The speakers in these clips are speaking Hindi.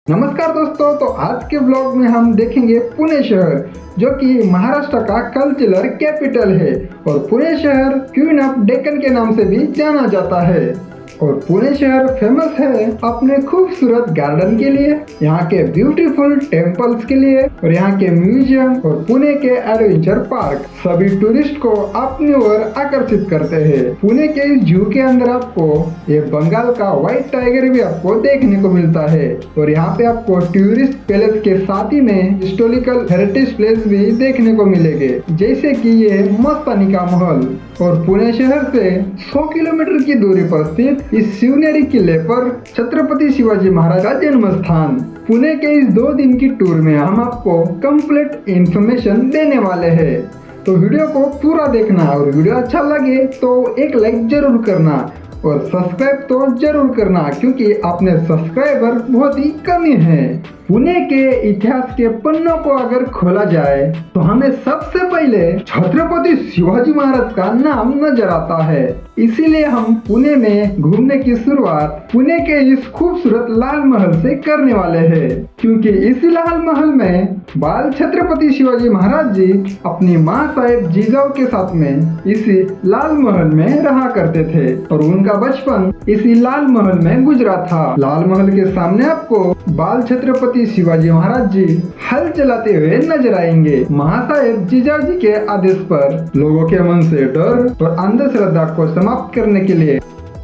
नमस्कार दोस्तों, तो आज के ब्लॉग में हम देखेंगे पुणे शहर, जो कि महाराष्ट्र का कल्चरल कैपिटल है और पुणे शहर क्वीन ऑफ डेक्कन के नाम से भी जाना जाता है। और पुणे शहर फेमस है अपने खूबसूरत गार्डन के लिए, यहाँ के ब्यूटीफुल टेम्पल्स के लिए और यहाँ के म्यूजियम और पुणे के एडवेंचर पार्क सभी टूरिस्ट को अपनी ओर आकर्षित करते हैं। पुणे के इस जू के अंदर आपको ये बंगाल का व्हाइट टाइगर भी आपको देखने को मिलता है और यहाँ पे आपको टूरिस्ट पैलेस के साथ ही में हिस्टोरिकल हेरिटेज प्लेस भी देखने को मिलेंगे, जैसे कि ये मस्तानी का महल। और पुणे शहर से 100 किलोमीटर की दूरी पर स्थित इस शिवनेरी किले पर छत्रपति शिवाजी महाराज का जन्म स्थान। पुणे के इस 2 दिन की टूर में हम आपको कंप्लीट इंफॉर्मेशन देने वाले हैं, तो वीडियो को पूरा देखना और वीडियो अच्छा लगे तो एक लाइक जरूर करना और सब्सक्राइब तो जरूर करना, क्योंकि अपने सब्सक्राइबर बहुत ही कम हैं। पुणे के इतिहास के पन्नों को अगर खोला जाए तो हमें सबसे पहले छत्रपति शिवाजी महाराज का नाम नजर आता है। इसीलिए हम पुणे में घूमने की शुरुआत पुणे के इस खूबसूरत लाल महल से करने वाले हैं, क्योंकि इसी लाल महल में बाल छत्रपति शिवाजी महाराज जी अपनी माँ साहेब जिजाऊ के साथ में इसी लाल महल में रहा करते थे और उनका बचपन इसी लाल महल में गुजरा था। लाल महल के सामने आपको बाल छत्रपति शिवाजी महाराज जी हल चलाते हुए नजर आएंगे। महासाहेब जिजाऊ जी के आदेश पर लोगों के मन से डर और अंधश्रद्धा को समाप्त करने के लिए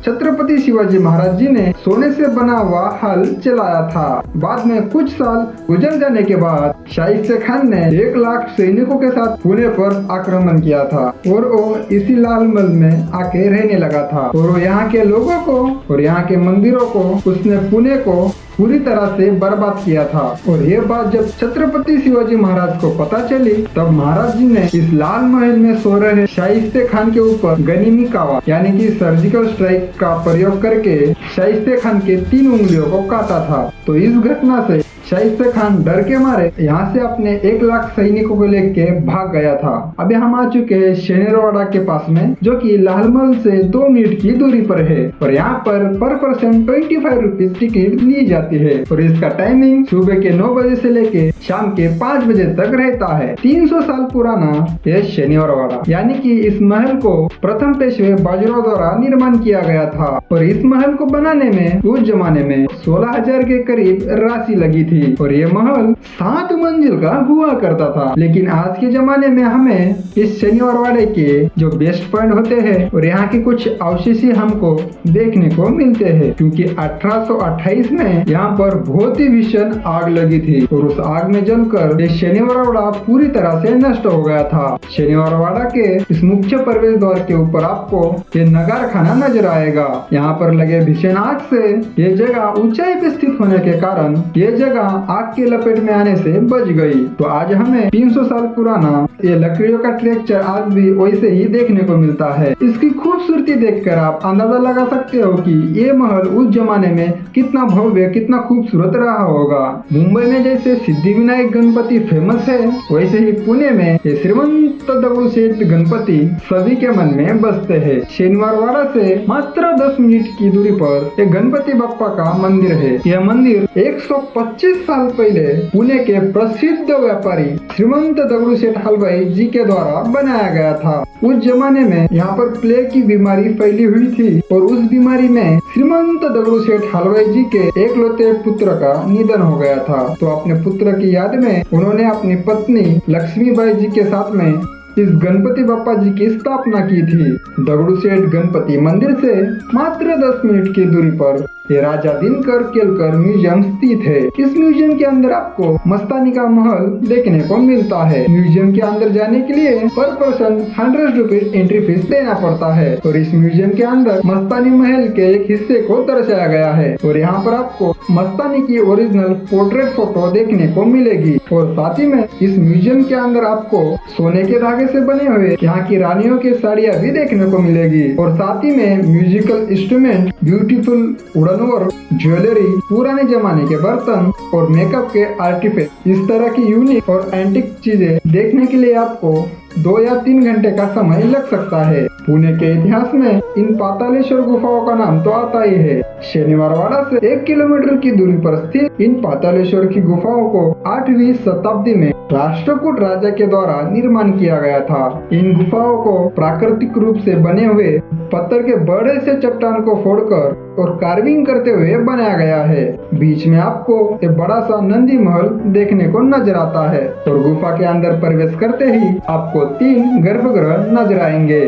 छत्रपति शिवाजी महाराज जी ने सोने से बना हुआ हल चलाया था। बाद में कुछ साल गुजर जाने के बाद शाहिद खान ने 1 लाख सैनिकों के साथ पुणे पर आक्रमण किया था और वो इसी लाल महल में आके रहने लगा था और वो यहाँ के लोगों को और यहाँ के मंदिरों को उसने पुणे को पूरी तरह से बर्बाद किया था। और ये बात जब छत्रपति शिवाजी महाराज को पता चली, तब महाराज जी ने इस लाल महल में सो रहे शाहिस्ते खान के ऊपर गनीमी कावा यानी कि सर्जिकल स्ट्राइक का प्रयोग करके शाहिस्ते खान के 3 उंगलियों को काटा था। तो इस घटना से शाहिस्ते खान डर के मारे यहाँ से अपने 1 लाख सैनिकों को लेके भाग गया था। अभी हम आ चुके हैं शनिवारवाड़ा के पास में, जो कि लाल महल से 2 मिनट की दूरी पर है और यहाँ पर पर्सन 25 रुपीज टिकट ली जाती है और इसका टाइमिंग सुबह के 9 बजे से लेके शाम के 5 बजे तक रहता है। 300 साल पुराना यह शनिवारवाड़ा, यानी कि इस महल को प्रथम पेशवे बाजीराव द्वारा निर्माण किया गया था और इस महल को बनाने में उस जमाने में 16,000 के करीब राशि लगी थी और ये महल 7 मंजिल का हुआ करता था। लेकिन आज के जमाने में हमें इस शनिवारवाड़े के जो बेस्ट पॉइंट होते हैं और यहाँ के कुछ अवशेष हमको देखने को मिलते हैं, क्योंकि 1828 में यहाँ पर बहुत ही भीषण आग लगी थी और उस आग में जलकर ये शनिवारवाड़ा पूरी तरह से नष्ट हो गया था। शनिवारवाड़ा के इस मुख्य प्रवेश द्वार के ऊपर आपको ये नगार खाना नजर आएगा। यहाँ पर लगे भीषण आग से ये जगह ऊंचाई पे स्थित होने के कारण ये जगह आग के लपेट में आने से बच गई। तो आज हमें 300 साल पुराना ये लकड़ियों का स्ट्रक्चर आज भी वैसे ही देखने को मिलता है। इसकी खूबसूरती देखकर आप अंदाजा लगा सकते हो कि ये महल उस जमाने में कितना भव्य कितना खूबसूरत रहा होगा। मुंबई में जैसे सिद्धिविनायक गणपति फेमस है, वैसे ही पुणे में ये श्रीमंत दगड़ूशेठ गणपति सभी के मन में बसते हैं। शनिवारवाड़ा से मात्र 10 मिनट की दूरी पर एक गणपति बप्पा का मंदिर है। यह मंदिर 125 साल पहले पुणे के प्रसिद्ध व्यापारी श्रीमंत दगड़ूशेठ हलवाई जी के द्वारा बनाया गया था। उस जमाने में यहाँ पर प्लेग की बीमारी फैली हुई थी और उस बीमारी में श्रीमंत दगड़ूशेठ हलवाई जी के एकलौते पुत्र का निधन हो गया था। तो अपने पुत्र की याद में उन्होंने अपनी पत्नी लक्ष्मीबाई जी के साथ में इस गणपति बप्पा जी की स्थापना की थी। दगड़ूशेठ गणपति मंदिर से मात्र 10 मिनट की दूरी पर ये राजा दिनकर केलकर म्यूजियम स्थित है। इस म्यूजियम के अंदर आपको मस्तानी का महल देखने को मिलता है। म्यूजियम के अंदर जाने के लिए पर पर्सन 100 रुपीज एंट्री फीस देना पड़ता है और इस म्यूजियम के अंदर मस्तानी महल के एक हिस्से को दर्शाया गया है और यहाँ पर आपको मस्तानी की ओरिजिनल पोर्ट्रेट फोटो देखने को मिलेगी और साथ ही में इस म्यूजियम के अंदर आपको सोने के धागे से बने हुए यहाँ की रानियों की साड़ियाँ भी देखने को मिलेगी और साथ ही में म्यूजिकल इंस्ट्रूमेंट, ब्यूटीफुल और ज्वेलरी, पुराने जमाने के बर्तन और मेकअप के आर्टिफैक्ट, इस तरह की यूनिक और एंटिक चीजें देखने के लिए आपको 2 या 3 घंटे का समय लग सकता है। पुणे के इतिहास में इन पातालेश्वर गुफाओं का नाम तो आता ही है। शनिवारवाड़ा से 1 किलोमीटर की दूरी पर स्थित इन पातालेश्वर की गुफाओं को 8वीं शताब्दी में राष्ट्रकूट राजा के द्वारा निर्माण किया गया था। इन गुफाओं को प्राकृतिक रूप से बने हुए पत्थर के बड़े से चट्टान को फोड़कर और कार्विंग करते हुए बनाया गया है। बीच में आपको एक बड़ा सा नंदी महल देखने को नजर आता है और गुफा के अंदर प्रवेश करते ही आपको 3 गर्भगृह नजर आएंगे,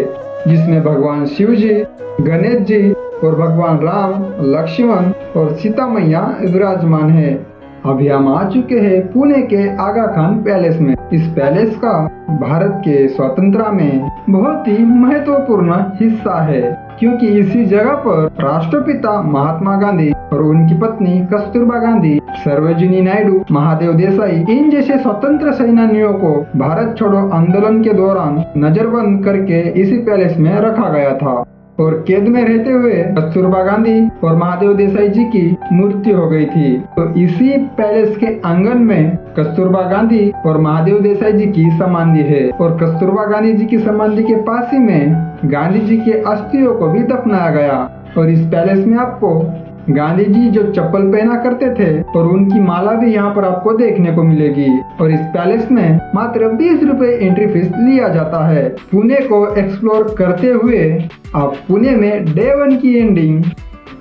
जिसमें भगवान शिव जी, गणेश जी और भगवान राम, लक्ष्मण और सीता मैया विराजमान है। अभी हम आ चुके हैं पुणे के आगा खान पैलेस में। इस पैलेस का भारत के स्वतंत्रता में बहुत ही महत्वपूर्ण हिस्सा है, क्योंकि इसी जगह पर राष्ट्रपिता महात्मा गांधी और उनकी पत्नी कस्तूरबा गांधी, सरोजिनी नायडू, महादेव देसाई इन जैसे स्वतंत्र सेनानियों को भारत छोड़ो आंदोलन के दौरान नजरबंद करके इसी पैलेस में रखा गया था और कैद में रहते हुए कस्तूरबा गांधी और महादेव देसाई जी की मृत्यु हो गई थी। तो इसी पैलेस के आंगन में कस्तूरबा गांधी और महादेव देसाई जी की समाधि है और कस्तूरबा गांधी जी की समाधि के पास ही में गांधी जी के अस्थियों को भी दफनाया गया। और इस पैलेस में आपको गांधी जी जो चप्पल पहना करते थे और उनकी माला भी यहाँ पर आपको देखने को मिलेगी। और इस पैलेस में मात्र 20 रुपए एंट्री फीस लिया जाता है। पुणे को एक्सप्लोर करते हुए आप पुणे में डे 1 की एंडिंग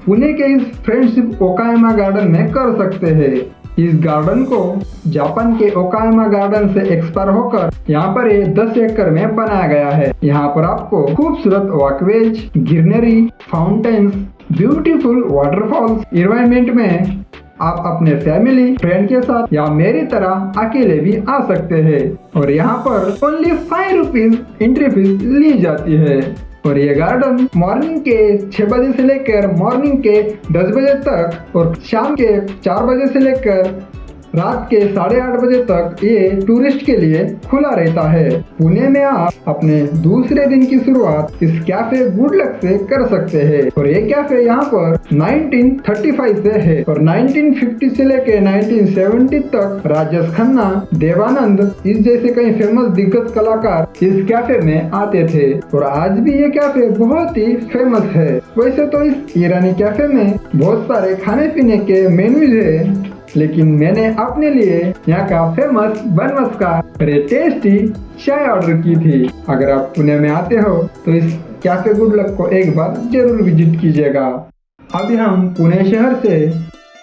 पुणे के इस फ्रेंडशिप ओकायामा गार्डन में कर सकते हैं। इस गार्डन को जापान के ओकायामा गार्डन से एक्सपायर होकर यहाँ पर ये 10 एकड़ में बनाया गया है। यहाँ पर आपको खूबसूरत walkways, greenery, fountains, beautiful waterfalls environment में आप अपने फैमिली फ्रेंड के साथ या मेरी तरह अकेले भी आ सकते हैं। और यहाँ पर ओनली 5 रुपीज एंट्री फीस ली जाती है। और ये गार्डन मॉर्निंग के 6 बजे से लेकर मॉर्निंग के 10 बजे तक और शाम के 4 बजे से लेकर रात के 8:30 बजे तक ये टूरिस्ट के लिए खुला रहता है। पुणे में आप अपने दूसरे दिन की शुरुआत इस कैफे गुड लक से कर सकते हैं। और ये कैफे यहाँ पर 1935 से है और 1950 से लेकर 1970 तक राजेश खन्ना, देवानंद इस जैसे कई फेमस दिग्गज कलाकार इस कैफे में आते थे और आज भी ये कैफे बहुत ही फेमस है। वैसे तो इस ईरानी कैफे में बहुत सारे खाने पीने के मेन्यूज है, लेकिन मैंने अपने लिए यहाँ का फेमस बनमस का टेस्टी चाय ऑर्डर की थी। अगर आप पुणे में आते हो तो इस कैफे गुड लक को एक बार जरूर विजिट कीजिएगा। अभी हम पुणे शहर से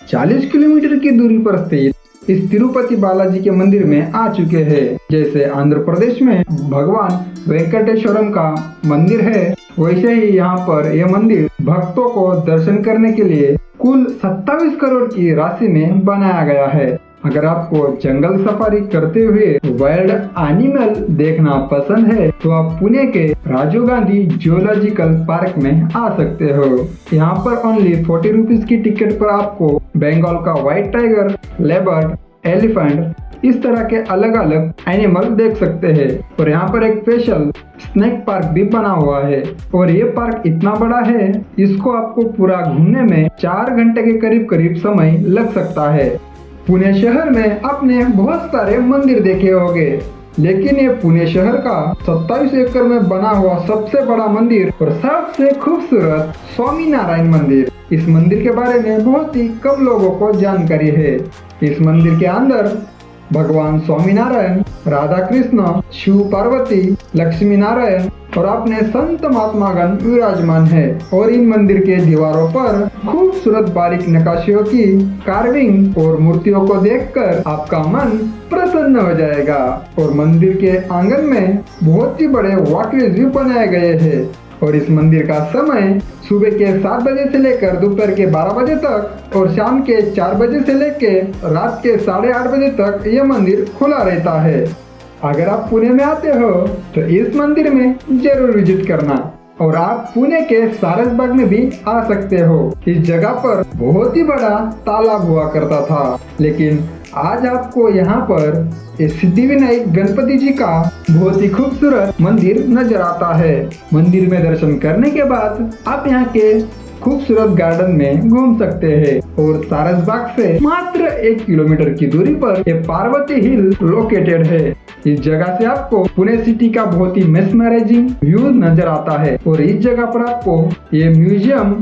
40 किलोमीटर की दूरी पर स्थित इस तिरुपति बालाजी के मंदिर में आ चुके हैं। जैसे आंध्र प्रदेश में भगवान वेंकटेश्वरम का मंदिर है, वैसे ही यहाँ पर यह मंदिर भक्तों को दर्शन करने के लिए कुल 27 करोड़ की राशि में बनाया गया है। अगर आपको जंगल सफारी करते हुए वाइल्ड एनिमल देखना पसंद है तो आप पुणे के राजीव गांधी जूलॉजिकल पार्क में आ सकते हो। यहाँ पर ओनली 40 रुपीज की टिकट पर आपको बंगाल का व्हाइट टाइगर, लेपर्ड, एलिफेंट इस तरह के अलग अलग एनिमल देख सकते हैं। और यहाँ पर एक स्पेशल स्नेक पार्क भी बना हुआ है और ये पार्क इतना बड़ा है, इसको आपको पूरा घूमने में 4 घंटे के करीब समय लग सकता है। पुणे शहर में आपने बहुत सारे मंदिर देखे होंगे, लेकिन ये पुणे शहर का 27 एकड़ में बना हुआ सबसे बड़ा मंदिर और सबसे खूबसूरत स्वामी नारायण मंदिर। इस मंदिर के बारे में बहुत ही कम लोगों को जानकारी है। इस मंदिर के अंदर भगवान स्वामी नारायण, राधा कृष्ण, शिव पार्वती, लक्ष्मी नारायण और अपने संत महात्मागण विराजमान है। और इन मंदिर के दीवारों पर खूबसूरत बारीक नक्काशियों की कार्विंग और मूर्तियों को देखकर आपका मन प्रसन्न हो जाएगा। और मंदिर के आंगन में बहुत ही बड़े वॉकवेज भी बनाए गए हैं। और इस मंदिर का समय सुबह के 7 बजे से लेकर दोपहर के 12 बजे तक और शाम के 4 बजे से लेकर रात के 8:30 बजे तक यह मंदिर खुला रहता है। अगर आप पुणे में आते हो तो इस मंदिर में जरूर विजिट करना। और आप पुणे के सारसबाग में भी आ सकते हो। इस जगह पर बहुत ही बड़ा तालाब हुआ करता था, लेकिन आज आपको यहाँ पर सिद्धिविनायक गणपति जी का बहुत ही खूबसूरत मंदिर नजर आता है। मंदिर में दर्शन करने के बाद आप यहाँ के खूबसूरत गार्डन में घूम सकते हैं। और सारसबाग से मात्र 1 किलोमीटर की दूरी पर ये पार्वती हिल लोकेटेड है। इस जगह से आपको पुणे सिटी का बहुत ही मेस्मराइजिंग व्यू नजर आता है और इस जगह पर आपको ये म्यूजियम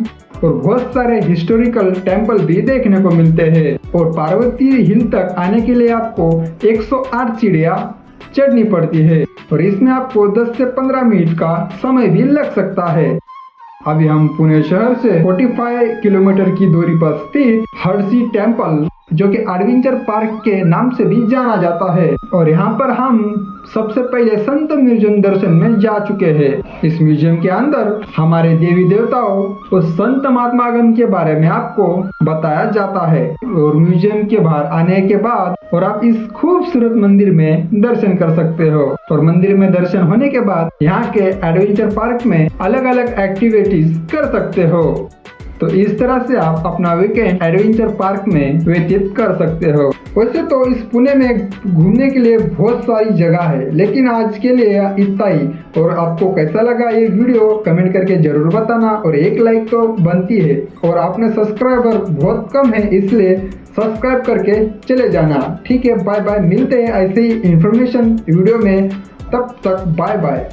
और बहुत सारे हिस्टोरिकल टेम्पल भी देखने को मिलते हैं और पार्वती हिल तक आने के लिए आपको 108 सीढ़ियां चढ़नी पड़ती है और इसमें आपको 10 से 15 मिनट का समय भी लग सकता है। अभी हम पुणे शहर से 45 किलोमीटर की दूरी पर स्थित हर्षी टेम्पल जो कि एडवेंचर पार्क के नाम से भी जाना जाता है और यहाँ पर हम सबसे पहले संत म्यूजियम दर्शन में जा चुके हैं। इस म्यूजियम के अंदर हमारे देवी देवताओं और संत महात्मागण के बारे में आपको बताया जाता है और म्यूजियम के बाहर आने के बाद और आप इस खूबसूरत मंदिर में दर्शन कर सकते हो और मंदिर में दर्शन होने के बाद यहाँ के एडवेंचर पार्क में अलग अलग एक्टिविटीज कर सकते हो। तो इस तरह से आप अपना वीकेंड एडवेंचर पार्क में व्यतीत कर सकते हो। वैसे तो इस पुणे में घूमने के लिए बहुत सारी जगह है, लेकिन आज के लिए इतना ही। और आपको कैसा लगा ये वीडियो कमेंट करके जरूर बताना और एक लाइक तो बनती है और आपने सब्सक्राइबर बहुत कम है इसलिए सब्सक्राइब करके चले जाना। ठीक है, बाय बाय, मिलते हैं ऐसे ही इंफॉर्मेशन वीडियो में, तब तक बाय बाय।